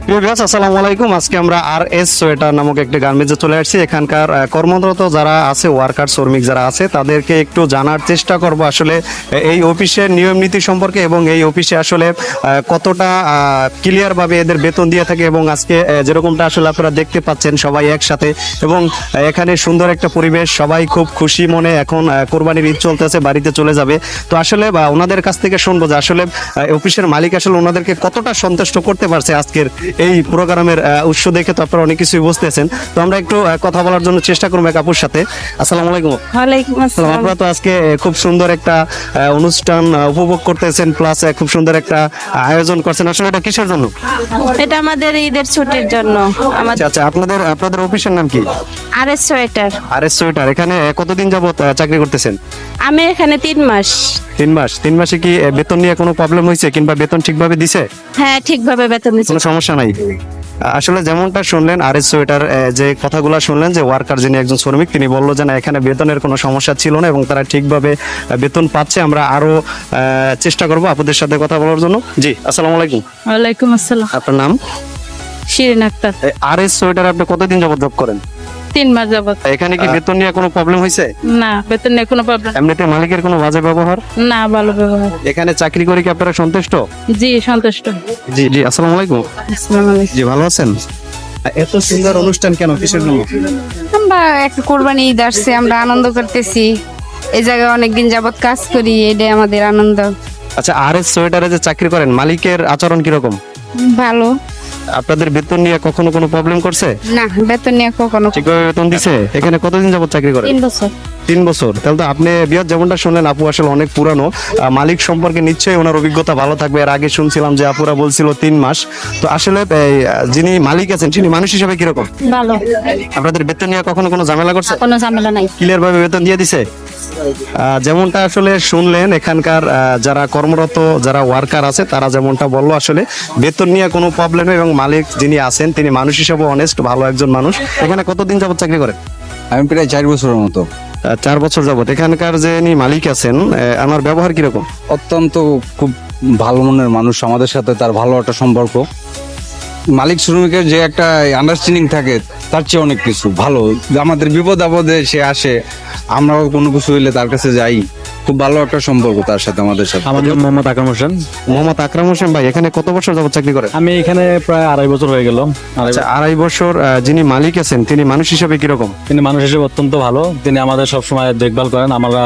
Viewers আসসালামু আলাইকুম। আজকে আমরা RS সোয়েটার নামক একটি গার্মেন্টসে চলে আসছি। এখানকার কর্মরত যারা আছে, ওয়ার্কার শ্রমিক যারা আছে, তাদেরকে একটু জানার চেষ্টা করব আসলে এই অফিসের নিয়ম নীতি সম্পর্কে এবং এই অফিসে আসলে কতটা ক্লিয়ার ভাবে এদের বেতন দিয়ে থাকে। এবং আজকে যেরকমটা আসলে আপনারা দেখতে পাচ্ছেন সবাই একসাথে, এবং এখানে সুন্দর একটা পরিবেশ, সবাই খুব খুশি মনে এখন কোরবানির ঈদ চলতেছে, বাড়িতে চলে যাবে। তো আসলে ওনাদের কাছ থেকে শুনবো যে আসলে অফিসের মালিক আসলে ওনাদেরকে কতটা সন্তুষ্ট করতে পারছে আজকের এই প্রোগ্রামের উৎস দেখে। তো আপনারা অনেক কিছুই বুঝতেছেন। তো আমরা একটু কথা বলার জন্য চেষ্টা করবো এক আপুর সাথে। আসসালামু আলাইকুম। ওয়ালাইকুম আসসালাম। আপনারা তো আজকে খুব সুন্দর একটা অনুষ্ঠান উপভোগ করতেছেন, প্লাস খুব সুন্দর একটা আয়োজন করছেন। আসলে এটা কিসের জন্য? এটা আমাদের ঈদের ছুটির জন্য। আচ্ছা আচ্ছা, আপনাদের অফিসের নাম কি? RS sweater. RS sweater. এখানে কতদিন যাবত চাকরি করতেছেন? আমি এখানে 3 মাস। 3 মাস। 3 মাসে কি বেতন নিয়ে কোনো প্রবলেম হয়েছে কিংবা বেতন ঠিকভাবে দিছে? হ্যাঁ, ঠিকভাবে বেতন দিচ্ছে। কোনো সমস্যা নাই। আসলে যেমনটা শুনলেন RS সোয়েটার, যে কথাগুলো শুনলেন, যে ওয়ার্কার যিনি একজন শ্রমিক, তিনি বললো যে না, এখানে বেতনের কোনো সমস্যা ছিল না এবং তারা ঠিকভাবে বেতন পাচ্ছে। আমরা আরো চেষ্টা করবো আপনাদের সাথে কথা বলার জন্য। জি, আসসালামু আলাইকুম। ওয়ালাইকুম আসসালাম। আপনার নাম? শিরিন আক্তার। RS সোয়েটার আপনি কতদিন যাবত জব করেন? 3 মাস যাবত। এখানে কি বেতন নিয়ে কোনো প্রবলেম হয়েছে? না, বেতন নিয়ে কোনো প্রবলেম। এমনিতে মালিকের কোনো বাজে ব্যবহার? না, ভালো ব্যবহার। এখানে চাকরি করে কি আপনারা সন্তুষ্ট? জি, সন্তুষ্ট। জি জি, আসসালামু আলাইকুম। আসসালামু আলাইকুম। জি, ভালো আছেন? এত সুন্দর অনুষ্ঠান কেন, কিসের জন্য? আমরা একটা কোরবানি ঈদ আসছে, আমরা আনন্দ করতেছি। এই জায়গায় অনেকদিন যাবত কাজ করি, এটাই আমাদের আনন্দ। আচ্ছা, RS সোয়েটারে যে চাকরি করেন, মালিকের আচরণ কিরকম? ভালো আপনাদের বেতন নিয়ে কখনো কোনো প্রবলেম করছে? না, বেতন নিয়ে কখনো। ঠিকভাবে বেতন দিছে? এখানে কতদিন যাবত চাকরি করেন? 3 বছর। 3 বছর। তাহলে তো আপনি বিয়ার যেমনটা শুনলেন, আপু আসলে অনেক পুরানো। মালিক সম্পর্কে নিশ্চয়ই ওনার অভিজ্ঞতা ভালো থাকবে। এর আগে শুনছিলাম যে আপুরা বলছিল 3 মাস। তো আসলে যিনি মালিক আছেন তিনি মানুষ হিসেবে কিরকম? ভালো। আপনাদের বেতন নিয়ে কখনো কোনো ঝামেলা করছে? কোনো ঝামেলা নাই। ক্লিয়ার ভাবে বেতন দিয়ে দিছে? যেমনটা আসলে শুনলেন, এখানকার যারা কর্মরত যারা ওয়ার্কার আছে তারা যেমনটা বললো, আসলে বেতন নিয়ে কোনো প্রবলেম নেই এবং মালিক যিনি আছেন তিনি মানুষ হিসেবে অনেস্ট, ভালো একজন মানুষ। এখানে কতদিন যাবত চাকরি করেন? আমি প্রায় 4 বছরের মতো। 4 বছর যাবত। এখানকার যে মালিক আছেন, আমার ব্যবহার কিরকম? অত্যন্ত খুব ভালো মনের মানুষ, আমাদের সাথে তার ভালো একটা সম্পর্ক। মালিক শ্রমিকের যে একটা আন্ডারস্ট্যান্ডিং থাকে তার চেয়ে অনেক কিছু ভালো। আমাদের বিপদ আপদে সে আসে, আমরাও কোনো কিছু হইলে তার কাছে যাই। খুব ভালো একটা সম্পর্ক তার সাথে, আমাদের সাথে। আমাদের মোহাম্মদ আকরাম হোসেন। মোহাম্মদ আকরাম হোসেন ভাই, এখানে কত বছর যাবত চাকরি করেন? আমি এখানে প্রায় 2.5 বছর হয়ে গেল। আচ্ছা, 2.5 বছর। যিনি মালিক আছেন তিনি মানুষ হিসেবে কিরকম? তিনি মানুষ হিসেবে অত্যন্ত ভালো। তিনি আমাদের সবসময় দেখভাল করেন। আমরা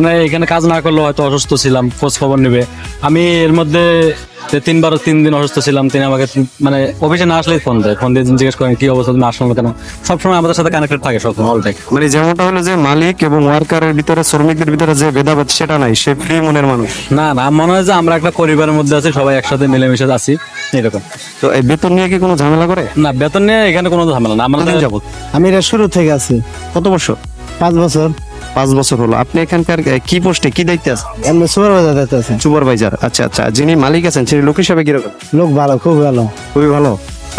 মানে এখানে কাজ না করলেও হয়তো অসুস্থ ছিলাম, খোঁজ খবর নেবে। আমি এর মধ্যে 3 দিন অসুস্থ ছিলাম, তিনি আমাকে মানে অফিসে না আসলেই ফোন দেয়। ফোন দিয়ে জিজ্ঞেস করেন কি অবস্থা, তুমি আসলো না কেন। সবসময় আমাদের সাথে কানেক্টেড থাকে, সবসময় অল টাইম। মানে যেমনটা হলো যে মালিক এবং ওয়ার্কারের ভিতরে, শ্রমিকদের ভিতরে যে ভেদাভেদ সেটা নাই, সে ফ্রি মনের মানুষ। না না, মনে হয় যে আমরা একটা পরিবারের মধ্যে আছি, সবাই একসাথে মিলেমিশে আছি এরকম। তো এই বেতন নিয়ে কি কোনো ঝামেলা করে? না, বেতন নিয়ে এখানে কোনো ঝামেলা না। আমরা যাবত আমি এটা শুরু থেকে আছি। কত বছর? 5 বছর। 5 বছর হলো। আপনি এখানকার কি পোস্টে, কি দায়িত্বে আছেন? আমি সুপারভাইজার দায়িত্বে আছি। সুপারভাইজার। আচ্ছা আচ্ছা, যিনি মালিক আছেন তিনি লোক হিসাবে কিরকম? লোক ভালো, খুব ভালো। খুবই ভালো।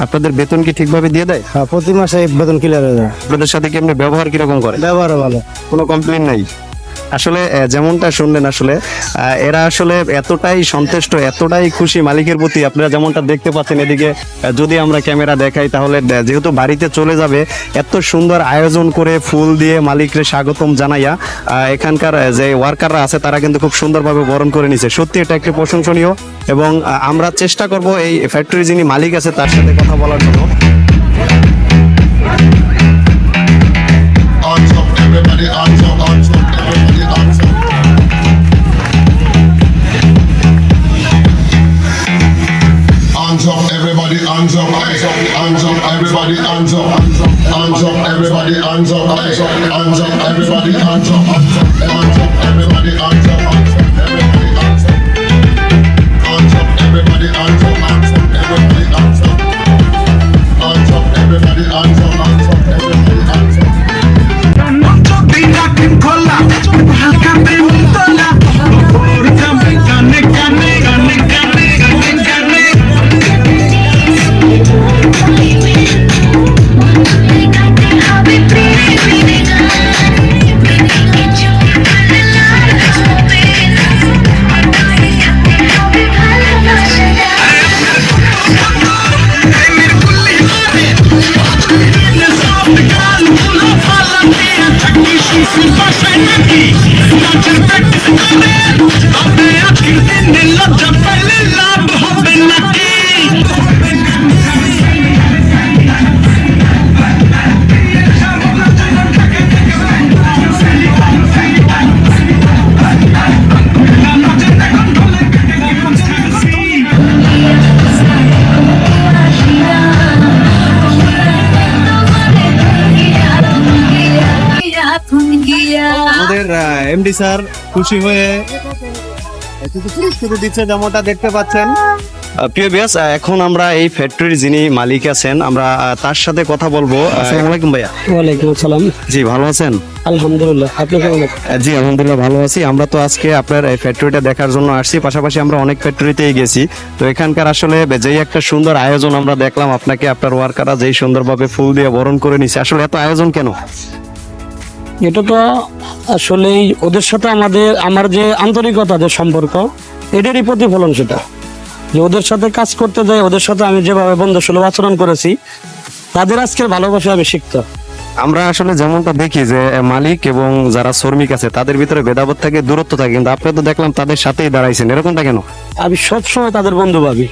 আপনাদের বেতন কি ঠিকভাবে দিয়ে দেয়? হ্যাঁ, প্রতি মাসে বেতন ক্লিয়ার হয়ে যায়। আপনাদের সাথে কি এমনি ব্যবহার কিরকম করে? ব্যবহারও ভালো। কোনো কমপ্লেইন নাই? আসলে যেমনটা শুনলেন, আসলে এরা আসলে এতটাই সন্তুষ্ট, এতটাই খুশি মালিকের প্রতি। আপনারা যেমনটা দেখতে পাচ্ছেন এদিকে, যদি আমরা ক্যামেরা দেখাই তাহলে যেহেতু বাড়িতে চলে যাবে, এত সুন্দর আয়োজন করে ফুল দিয়ে মালিকরে স্বাগতম জানাইয়া এখানকার যে ওয়ার্কাররা আছে তারা কিন্তু খুব সুন্দরভাবে বরণ করে নিছে। সত্যি এটা একটি প্রশংসনীয়। এবং আমরা চেষ্টা করব এই ফ্যাক্টরি যিনি মালিক আছে তার সাথে কথা বলার জন্য। Everybody hands up, everybody hands up. Hands up, everybody hands up, hands up, everybody hands up, hands up, everybody hands up, hands up, everybody hands up, hands up, everybody hands up, everybody hands up, hands up, everybody hands up, hands up, everybody hands up, hands up, everybody hands up, hands up, everybody hands up. I'll be MD sir খুশি হয়ে কিছু পুরস্কৃত দিচ্ছে যেমনটা দেখতে পাচ্ছেন। প্রিয় বিয়াস, এখন আমরা এই ফ্যাক্টরির যিনি মালিক আছেন আমরা তার সাথে কথা বলবো। আসসালামু আলাইকুম ভাইয়া। ওয়ালাইকুম আসসালাম। জি, ভালো আছেন? আলহামদুলিল্লাহ, আপনি কেমন আছেন? জি আলহামদুলিল্লাহ ভালো আছি। আমরা তো আজকে আপনার এই ফ্যাক্টরিটা দেখার জন্য আসছি, পাশাপাশি আমরা অনেক ফ্যাক্টরিতেই গেছি। তো এখানকার আসলে যেই একটা সুন্দর আয়োজন আমরা দেখলাম, আপনাকে আপনার ওয়ার্কাররা যেই সুন্দরভাবে ফুল দিয়ে বরণ করে নিছে, আসলে এত আয়োজন কেন? এটা তো আসলে ওদের সাথে আমার যে আন্তরিকতা, যে সম্পর্ক, এটারই প্রতিফলন সেটা। যে ওদের সাথে কাজ করতে যাই, ওদের সাথে আমি যেভাবে বন্ধুসুলভ আচরণ করেছি, তাদের আজকের ভালোবাসা আমি শিখতাম। আমরা আসলে যেমনটা দেখি যে মালিক এবং যারা শ্রমিক আছে তাদের ভিতরে ভেদাভেদ থাকে, দূরত্ব থাকে, কিন্তু আপনি তো দেখলাম তাদের সাথেই দাঁড়াইছেন, এরকমটা কেন? আমি সবসময় তাদের বন্ধু ভাবি।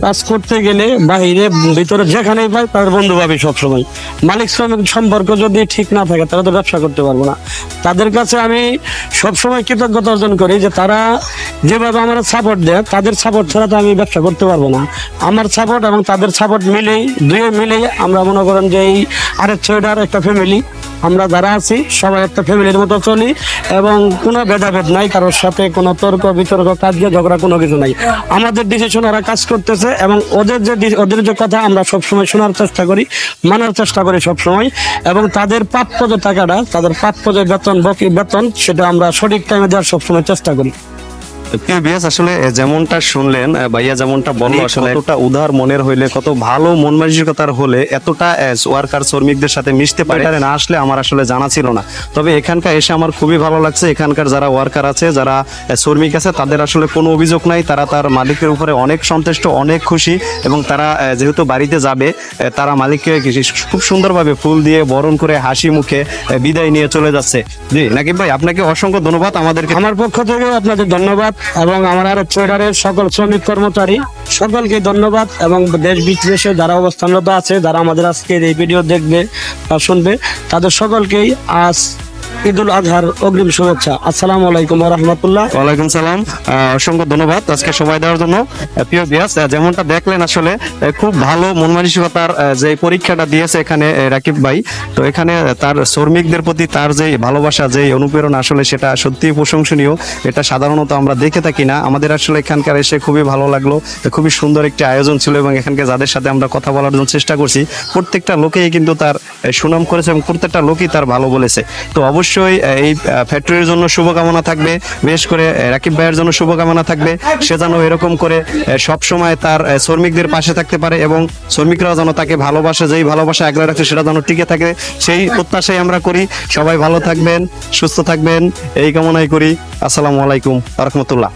কাজ করতে গেলে বাহিরে ভিতরে যেখানেই পাই তাদের বন্ধু ভাবি সবসময়। মালিক শ্রমিক সম্পর্ক যদি ঠিক না থাকে তাহলে তো ব্যবসা করতে পারবো না। তাদের কাছে আমি সবসময় কৃতজ্ঞতা অর্জন করি যে তারা যেভাবে আমার সাপোর্ট দেয়, তাদের সাপোর্ট ছাড়া তো আমি ব্যবসা করতে পারবো না। আমার সাপোর্ট এবং তাদের সাপোর্ট মিলেই, দুয়ে মিলেই আমরা মনে করেন যে এই আরেক ছয়টার একটা ফ্যামিলি। আমরা যারা আছি সবাই একটা ফ্যামিলির মতো চলি এবং কোনো ভেদাভেদ নাই, কারোর সাথে কোনো তর্ক বিতর্ক, কাজে ঝগড়া কোনো কিছু নাই। আমাদের ডিসিশন ওরা কাজ করতেছে এবং ওদের যে কথা আমরা সবসময় শোনার চেষ্টা করি, মানার চেষ্টা করি সবসময়। এবং তাদের প্রাপ্য যে টাকাটা, তাদের প্রাপ্য যে বেতন সেটা আমরা সঠিক টাইমে দেওয়ার সবসময় চেষ্টা করি। প্রিয় বিয়াস, আসলে যেমনটা শুনলেন ভাইয়া যেমনটা বললো, আসলে কতটা উদার মনের হইলে, কত ভালো মন মানসিকতার হলে এতটা ওয়ার্কার শ্রমিকদের সাথে মিশতে পারে, এটা না আসলে আমার আসলে জানা ছিল না। তবে এখানকার এসে আমার খুবই ভালো লাগছে। এখানকার যারা ওয়ার্কার আছে, যারা শ্রমিক আছে, তাদের আসলে কোনো অভিযোগ নাই। তারা তার মালিকের উপরে অনেক সন্তুষ্ট, অনেক খুশি। এবং তারা যেহেতু বাড়িতে যাবে, তারা মালিককে খুব সুন্দরভাবে ফুল দিয়ে বরণ করে হাসি মুখে বিদায় নিয়ে চলে যাচ্ছে। জি নাকিব ভাই, আপনাকে অসংখ্য ধন্যবাদ। আমাদেরকে আমার পক্ষ থেকে আপনাদের ধন্যবাদ এবং আমার আর ট্রেডারের সকল শ্রমিক কর্মচারী সকলকে ধন্যবাদ। এবং দেশ বিদেশে যারা অবস্থানরত আছে, যারা আমাদের আজকের এই ভিডিও দেখবে বা শুনবে, তাদের সকলকেই আজ ঈদুল আজহার অগ্রিম শুভেচ্ছা। আসসালামু আলাইকুম ওয়া রাহমাতুল্লাহ। ওয়ালাইকুম সালাম। অসংখ্য ধন্যবাদ আজকে সময় দেওয়ার জন্য। প্রিয় বিয়াস, যেমনটা দেখলেন আসলে খুব ভালো মন মানসিকতার যে পরীক্ষাটা দিয়েছে এখানে রাকিব ভাই। তো এখানে তার শ্রমিকদের প্রতি তার যে ভালোবাসা, যে অনুপ্রেরণা, আসলে সেটা সত্যিই প্রশংসনীয়। এটা সাধারণত আমরা দেখে থাকি না। আমাদের আসলে এখানকার এসে খুবই ভালো লাগলো। খুবই সুন্দর একটি আয়োজন ছিল এবং এখানকার যাদের সাথে আমরা কথা বলার জন্য চেষ্টা করছি, প্রত্যেকটা লোকেই কিন্তু তার সুনাম করেছে এবং প্রত্যেকটা লোকই তার ভালো বলেছে। তো অবশ্যই এই ফ্যাক্টরির জন্য শুভকামনা থাকবে, বিশেষ করে রাকিব ভাইয়ের জন্য শুভকামনা থাকবে। সে যেন এরকম করে সব সময় তার শ্রমিকদের পাশে থাকতে পারে এবং শ্রমিকরাও যেন তাকে ভালোবাসে, যেই ভালোবাসা আগলে রাখছে সেটা যেন টিকে থাকে, সেই প্রত্যাশাই আমরা করি। সবাই ভালো থাকবেন, সুস্থ থাকবেন, এই কামনাই করি। আসসালামু আলাইকুম ওয়া রাহমাতুল্লাহ।